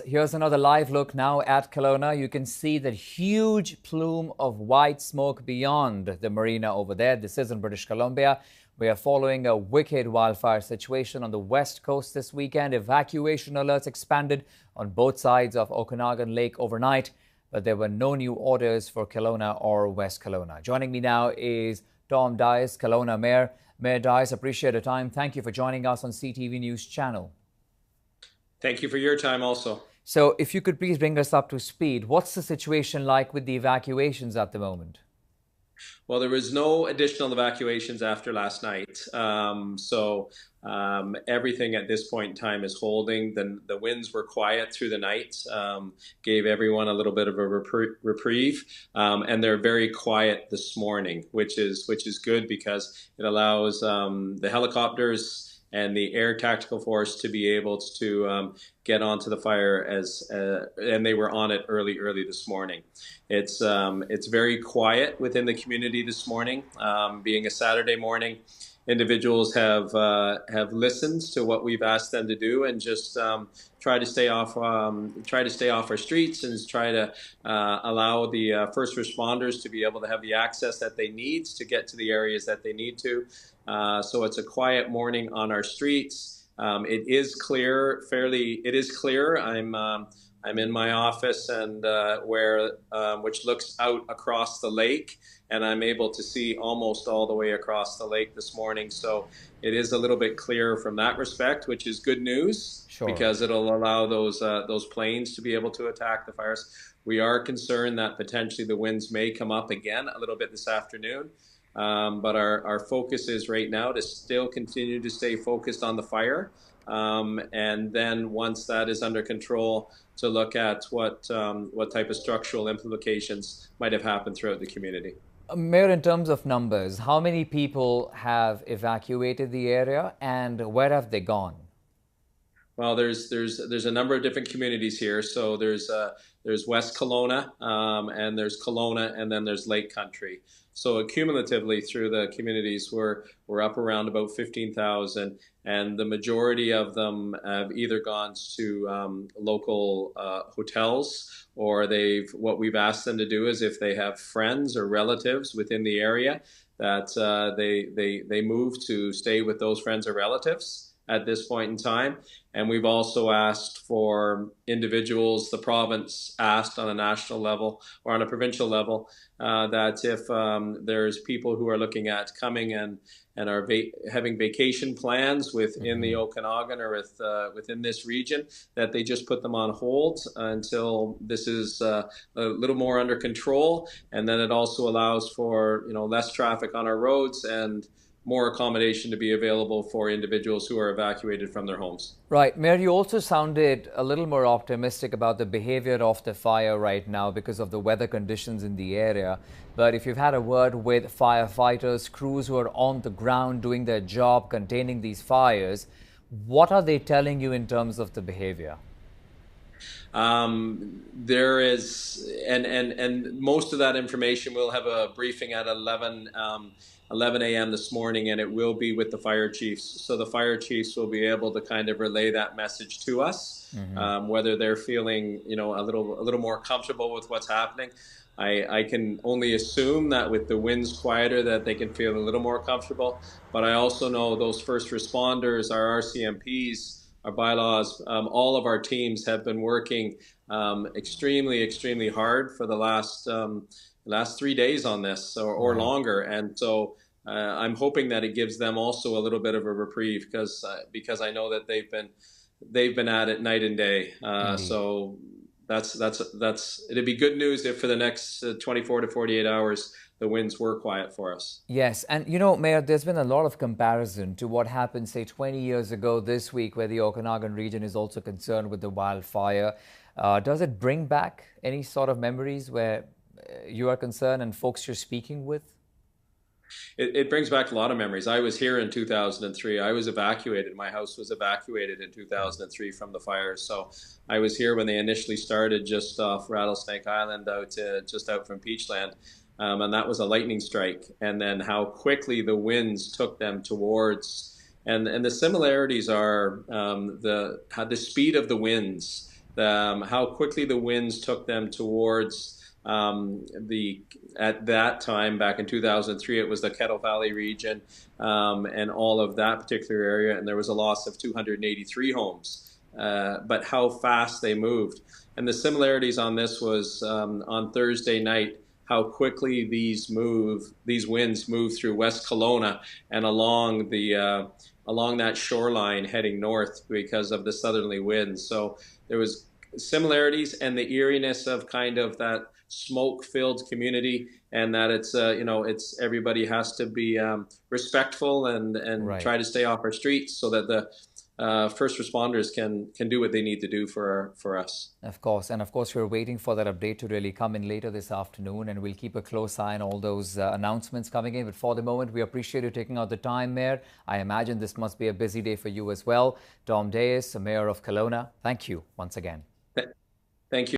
Here's another live look now at Kelowna. You can see that huge plume of white smoke beyond the marina over there. This is in British Columbia. We are following a wicked wildfire situation on the west coast this weekend. Evacuation alerts expanded on both sides of Okanagan Lake overnight, but there were no new orders for Kelowna or West Kelowna. Joining me now is Tom Dyas, Kelowna Mayor. Mayor Dyas, appreciate the time. Thank you for joining us on CTV News Channel. Thank you for your time also. So if you could please bring us up to speed, what's the situation like with the evacuations at the moment? Well, there was no additional evacuations after last night. Everything at this point in time is holding. The winds were quiet through the night, gave everyone a little bit of a reprieve, and they're very quiet this morning, which is good because it allows the helicopters and the air tactical force to be able to get onto the fire and they were on it early this morning. It's very quiet within the community this morning. Being a Saturday morning, individuals have listened to what we've asked them to do and just try to stay off our streets and try to allow the first responders to be able to have the access that they need to get to the areas that they need to. So it's a quiet morning on our streets. It is clear. I'm in my office and which looks out across the lake, and I'm able to see almost all the way across the lake this morning. So it is a little bit clearer from that respect, which is good news. Sure. Because it'll allow those planes to be able to attack the fires. We are concerned that potentially the winds may come up again a little bit this afternoon. But our focus is right now to still continue to stay focused on the fire. And then once that is under control, to look at what type of structural implications might have happened throughout the community. Mayor, in terms of numbers, how many people have evacuated the area and where have they gone? Well, there's a number of different communities here. So there's West Kelowna, and there's Kelowna, and then there's Lake Country. So cumulatively through the communities, we're up around about 15,000, and the majority of them have either gone to local hotels, or what we've asked them to do is if they have friends or relatives within the area, that they move to stay with those friends or relatives at this point in time. And we've also asked for individuals, the province asked on a national level or on a provincial level, that if there's people who are looking at coming and are having vacation plans within the Okanagan or within this region, that they just put them on hold until this is a little more under control. And then it also allows for less traffic on our roads and more accommodation to be available for individuals who are evacuated from their homes. Right. Mayor, you also sounded a little more optimistic about the behavior of the fire right now because of the weather conditions in the area. But if you've had a word with firefighters, crews who are on the ground doing their job containing these fires, what are they telling you in terms of the behavior? There is, and most of that information, we'll have a briefing at 11 a.m. this morning, and it will be with the fire chiefs. So the fire chiefs will be able to kind of relay that message to us, whether they're feeling, a little more comfortable with what's happening. I can only assume that with the winds quieter that they can feel a little more comfortable. But I also know those first responders, our RCMPs, our bylaws, all of our teams have been working extremely hard for the last 3 days on this or longer. And so I'm hoping that it gives them also a little bit of a reprieve because I know that they've been at it night and day. So it'd be good news if for the next 24 to 48 hours the winds were quiet for us. Yes. And, Mayor, there's been a lot of comparison to what happened, say, 20 years ago this week, where the Okanagan region is also concerned with the wildfire. Does it bring back any sort of memories where you are concerned and folks you're speaking with? It brings back a lot of memories. I was here in 2003. I was evacuated. My house was evacuated in 2003 from the fires. So I was here when they initially started just off Rattlesnake Island just out from Peachland. And that was a lightning strike. And then how quickly the winds took them towards, and the similarities are the speed of the winds how quickly the winds took them towards at that time, back in 2003, it was the Kettle Valley region, and all of that particular area, and there was a loss of 283 homes. But how fast they moved. And the similarities on this was on Thursday night, how quickly these winds move through West Kelowna and along that shoreline heading north because of the southerly winds. So there was similarities and the eeriness of kind of that smoke-filled community, and that it's everybody has to be respectful and Right. try to stay off our streets so that the first responders can do what they need to do for us. Of course. And of course, we're waiting for that update to really come in later this afternoon, and we'll keep a close eye on all those announcements coming in. But for the moment, we appreciate you taking out the time, Mayor. I imagine this must be a busy day for you as well. Tom Dyas, Mayor of Kelowna, thank you once again. Thank you.